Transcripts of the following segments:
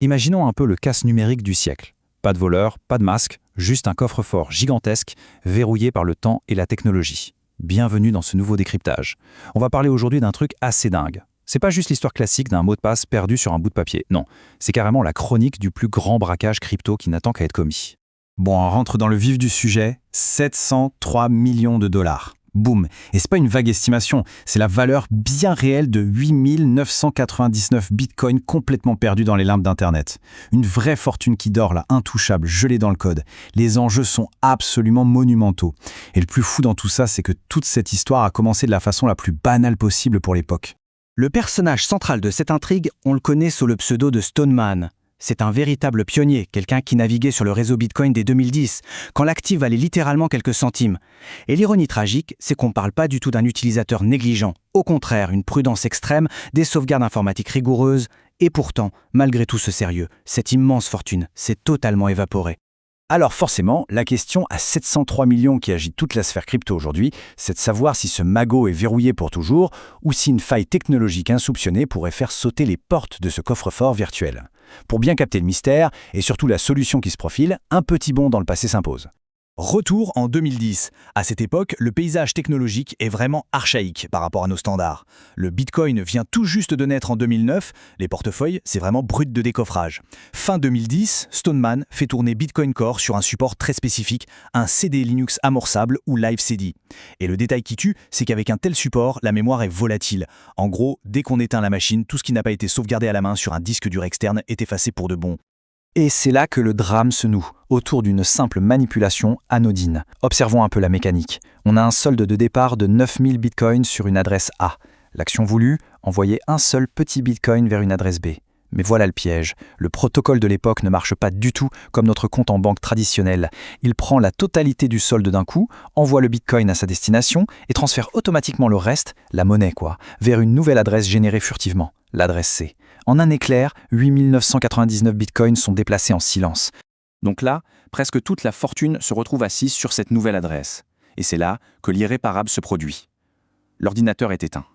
Imaginons un peu le casse numérique du siècle. Pas de voleur, pas de masque, juste un coffre-fort gigantesque, verrouillé par le temps et la technologie. Bienvenue dans ce nouveau décryptage. On va parler aujourd'hui d'un truc assez dingue. C'est pas juste l'histoire classique d'un mot de passe perdu sur un bout de papier, non. C'est carrément la chronique du plus grand braquage crypto qui n'attend qu'à être commis. Bon, on rentre dans le vif du sujet, 703 millions de dollars. Boum. Et c'est pas une vague estimation, c'est la valeur bien réelle de 8 999 bitcoins complètement perdus dans les limbes d'Internet. Une vraie fortune qui dort là, intouchable, gelée dans le code. Les enjeux sont absolument monumentaux. Et le plus fou dans tout ça, c'est que toute cette histoire a commencé de la façon la plus banale possible pour l'époque. Le personnage central de cette intrigue, on le connaît sous le pseudo de Stoneman. C'est un véritable pionnier, quelqu'un qui naviguait sur le réseau Bitcoin dès 2010, quand l'actif valait littéralement quelques centimes. Et l'ironie tragique, c'est qu'on ne parle pas du tout d'un utilisateur négligent. Au contraire, une prudence extrême, des sauvegardes informatiques rigoureuses. Et pourtant, malgré tout ce sérieux, cette immense fortune s'est totalement évaporée. Alors forcément, la question à 703 millions qui agite toute la sphère crypto aujourd'hui, c'est de savoir si ce magot est verrouillé pour toujours ou si une faille technologique insoupçonnée pourrait faire sauter les portes de ce coffre-fort virtuel. Pour bien capter le mystère et surtout la solution qui se profile, un petit bond dans le passé s'impose. Retour en 2010. À cette époque, le paysage technologique est vraiment archaïque par rapport à nos standards. Le Bitcoin vient tout juste de naître en 2009, les portefeuilles, c'est vraiment brut de décoffrage. Fin 2010, Stoneman fait tourner Bitcoin Core sur un support très spécifique, un CD Linux amorçable ou Live CD. Et le détail qui tue, c'est qu'avec un tel support, la mémoire est volatile. En gros, dès qu'on éteint la machine, tout ce qui n'a pas été sauvegardé à la main sur un disque dur externe est effacé pour de bon. Et c'est là que le drame se noue, autour d'une simple manipulation anodine. Observons un peu la mécanique. On a un solde de départ de 9000 bitcoins sur une adresse A. L'action voulue, envoyer un seul petit bitcoin vers une adresse B. Mais voilà le piège. Le protocole de l'époque ne marche pas du tout comme notre compte en banque traditionnel. Il prend la totalité du solde d'un coup, envoie le bitcoin à sa destination et transfère automatiquement le reste, la monnaie vers une nouvelle adresse générée furtivement, l'adresse C. En un éclair, 8 999 bitcoins sont déplacés en silence. Donc là, presque toute la fortune se retrouve assise sur cette nouvelle adresse. Et c'est là que l'irréparable se produit. L'ordinateur est éteint.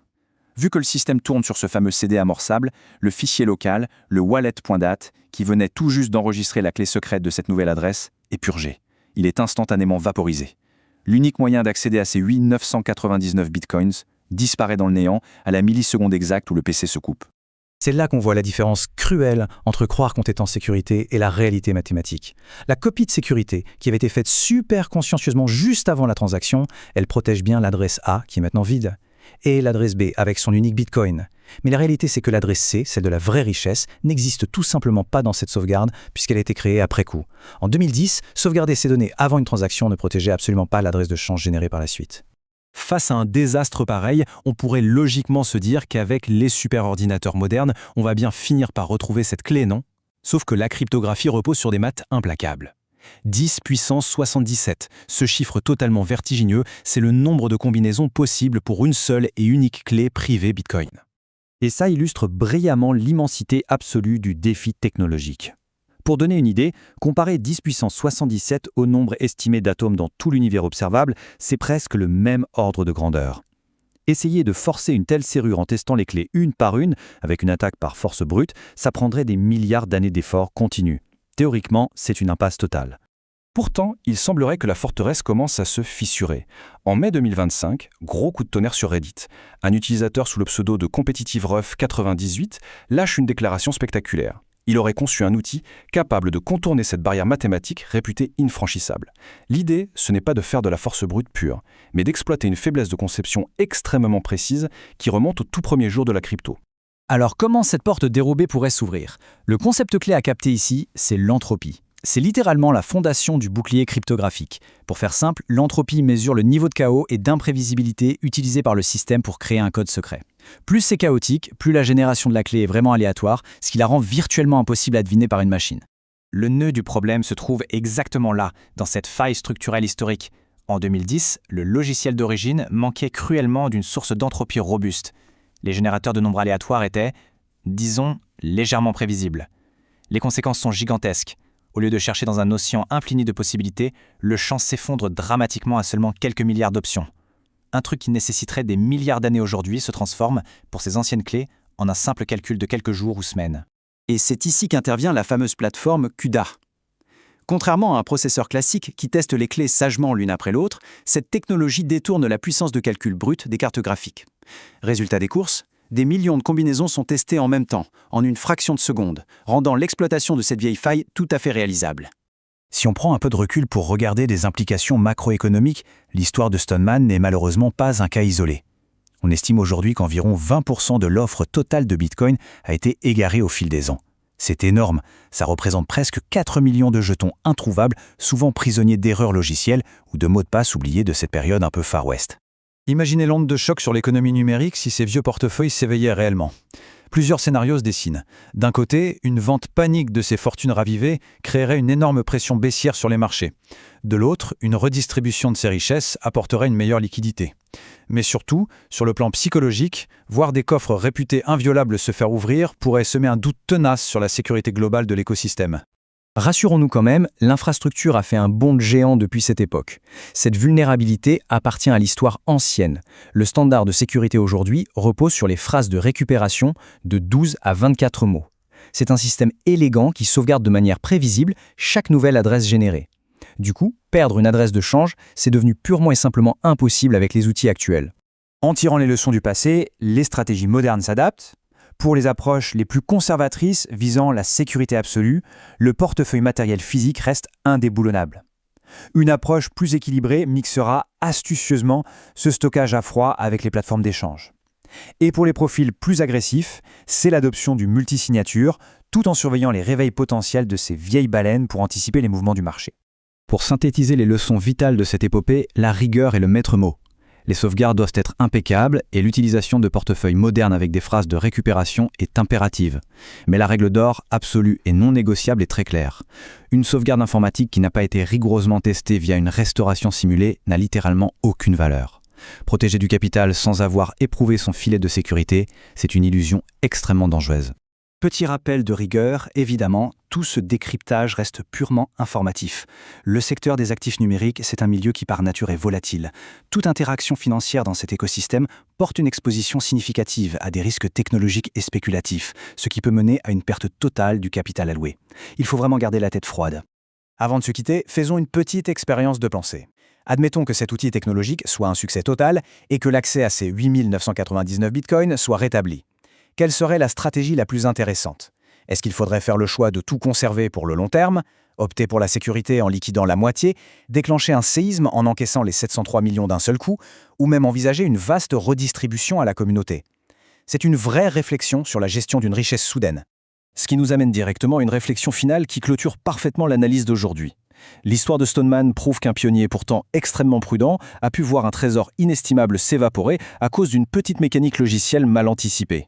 Vu que le système tourne sur ce fameux CD amorçable, le fichier local, le wallet.dat, qui venait tout juste d'enregistrer la clé secrète de cette nouvelle adresse, est purgé. Il est instantanément vaporisé. L'unique moyen d'accéder à ces 8 999 bitcoins disparaît dans le néant à la milliseconde exacte où le PC se coupe. C'est là qu'on voit la différence cruelle entre croire qu'on est en sécurité et la réalité mathématique. La copie de sécurité, qui avait été faite super consciencieusement juste avant la transaction, elle protège bien l'adresse A, qui est maintenant vide, et l'adresse B, avec son unique bitcoin. Mais la réalité, c'est que l'adresse C, celle de la vraie richesse, n'existe tout simplement pas dans cette sauvegarde, puisqu'elle a été créée après coup. En 2010, sauvegarder ces données avant une transaction ne protégeait absolument pas l'adresse de change générée par la suite. Face à un désastre pareil, on pourrait logiquement se dire qu'avec les superordinateurs modernes, on va bien finir par retrouver cette clé, non? Sauf que la cryptographie repose sur des maths implacables. 10 puissance 77, ce chiffre totalement vertigineux, c'est le nombre de combinaisons possibles pour une seule et unique clé privée Bitcoin. Et ça illustre brillamment l'immensité absolue du défi technologique. Pour donner une idée, comparer 10 puissance 77 au nombre estimé d'atomes dans tout l'univers observable, c'est presque le même ordre de grandeur. Essayer de forcer une telle serrure en testant les clés une par une, avec une attaque par force brute, ça prendrait des milliards d'années d'efforts continus. Théoriquement, c'est une impasse totale. Pourtant, il semblerait que la forteresse commence à se fissurer. En mai 2025, gros coup de tonnerre sur Reddit. Un utilisateur sous le pseudo de CompetitiveRough98 lâche une déclaration spectaculaire. Il aurait conçu un outil capable de contourner cette barrière mathématique réputée infranchissable. L'idée, ce n'est pas de faire de la force brute pure, mais d'exploiter une faiblesse de conception extrêmement précise qui remonte au tout premier jour de la crypto. Alors comment cette porte dérobée pourrait s'ouvrir? Le concept clé à capter ici, c'est l'entropie. C'est littéralement la fondation du bouclier cryptographique. Pour faire simple, l'entropie mesure le niveau de chaos et d'imprévisibilité utilisé par le système pour créer un code secret. Plus c'est chaotique, plus la génération de la clé est vraiment aléatoire, ce qui la rend virtuellement impossible à deviner par une machine. Le nœud du problème se trouve exactement là, dans cette faille structurelle historique. En 2010, le logiciel d'origine manquait cruellement d'une source d'entropie robuste. Les générateurs de nombres aléatoires étaient, disons, légèrement prévisibles. Les conséquences sont gigantesques. Au lieu de chercher dans un océan infini de possibilités, le champ s'effondre dramatiquement à seulement quelques milliards d'options. Un truc qui nécessiterait des milliards d'années aujourd'hui se transforme, pour ces anciennes clés, en un simple calcul de quelques jours ou semaines. Et c'est ici qu'intervient la fameuse plateforme CUDA. Contrairement à un processeur classique qui teste les clés sagement l'une après l'autre, cette technologie détourne la puissance de calcul brute des cartes graphiques. Résultat des courses, des millions de combinaisons sont testées en même temps, en une fraction de seconde, rendant l'exploitation de cette vieille faille tout à fait réalisable. Si on prend un peu de recul pour regarder des implications macroéconomiques, l'histoire de Stoneman n'est malheureusement pas un cas isolé. On estime aujourd'hui qu'environ 20% de l'offre totale de Bitcoin a été égarée au fil des ans. C'est énorme, ça représente presque 4 millions de jetons introuvables, souvent prisonniers d'erreurs logicielles ou de mots de passe oubliés de cette période un peu Far West. Imaginez l'onde de choc sur l'économie numérique si ces vieux portefeuilles s'éveillaient réellement. Plusieurs scénarios se dessinent. D'un côté, une vente panique de ces fortunes ravivées créerait une énorme pression baissière sur les marchés. De l'autre, une redistribution de ces richesses apporterait une meilleure liquidité. Mais surtout, sur le plan psychologique, voir des coffres réputés inviolables se faire ouvrir pourrait semer un doute tenace sur la sécurité globale de l'écosystème. Rassurons-nous quand même, l'infrastructure a fait un bond de géant depuis cette époque. Cette vulnérabilité appartient à l'histoire ancienne. Le standard de sécurité aujourd'hui repose sur les phrases de récupération de 12 à 24 mots. C'est un système élégant qui sauvegarde de manière prévisible chaque nouvelle adresse générée. Du coup, perdre une adresse de change, c'est devenu purement et simplement impossible avec les outils actuels. En tirant les leçons du passé, les stratégies modernes s'adaptent. Pour les approches les plus conservatrices visant la sécurité absolue, le portefeuille matériel physique reste indéboulonnable. Une approche plus équilibrée mixera astucieusement ce stockage à froid avec les plateformes d'échange. Et pour les profils plus agressifs, c'est l'adoption du multisignature, tout en surveillant les réveils potentiels de ces vieilles baleines pour anticiper les mouvements du marché. Pour synthétiser les leçons vitales de cette épopée, la rigueur est le maître mot. Les sauvegardes doivent être impeccables et l'utilisation de portefeuilles modernes avec des phrases de récupération est impérative. Mais la règle d'or, absolue et non négociable, est très claire. Une sauvegarde informatique qui n'a pas été rigoureusement testée via une restauration simulée n'a littéralement aucune valeur. Protéger du capital sans avoir éprouvé son filet de sécurité, c'est une illusion extrêmement dangereuse. Petit rappel de rigueur, évidemment, tout ce décryptage reste purement informatif. Le secteur des actifs numériques, c'est un milieu qui par nature est volatile. Toute interaction financière dans cet écosystème porte une exposition significative à des risques technologiques et spéculatifs, ce qui peut mener à une perte totale du capital alloué. Il faut vraiment garder la tête froide. Avant de se quitter, faisons une petite expérience de pensée. Admettons que cet outil technologique soit un succès total et que l'accès à ces 8 999 bitcoins soit rétabli. Quelle serait la stratégie la plus intéressante? Est-ce qu'il faudrait faire le choix de tout conserver pour le long terme, opter pour la sécurité en liquidant la moitié, déclencher un séisme en encaissant les 703 millions d'un seul coup, ou même envisager une vaste redistribution à la communauté? C'est une vraie réflexion sur la gestion d'une richesse soudaine. Ce qui nous amène directement à une réflexion finale qui clôture parfaitement l'analyse d'aujourd'hui. L'histoire de Stoneman prouve qu'un pionnier pourtant extrêmement prudent a pu voir un trésor inestimable s'évaporer à cause d'une petite mécanique logicielle mal anticipée.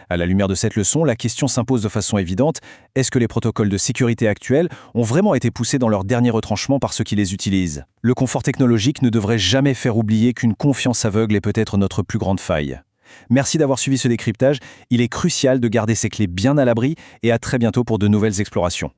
À la lumière de cette leçon, la question s'impose de façon évidente, est-ce que les protocoles de sécurité actuels ont vraiment été poussés dans leur dernier retranchement par ceux qui les utilisent? Le confort technologique ne devrait jamais faire oublier qu'une confiance aveugle est peut-être notre plus grande faille. Merci d'avoir suivi ce décryptage, il est crucial de garder ces clés bien à l'abri et à très bientôt pour de nouvelles explorations.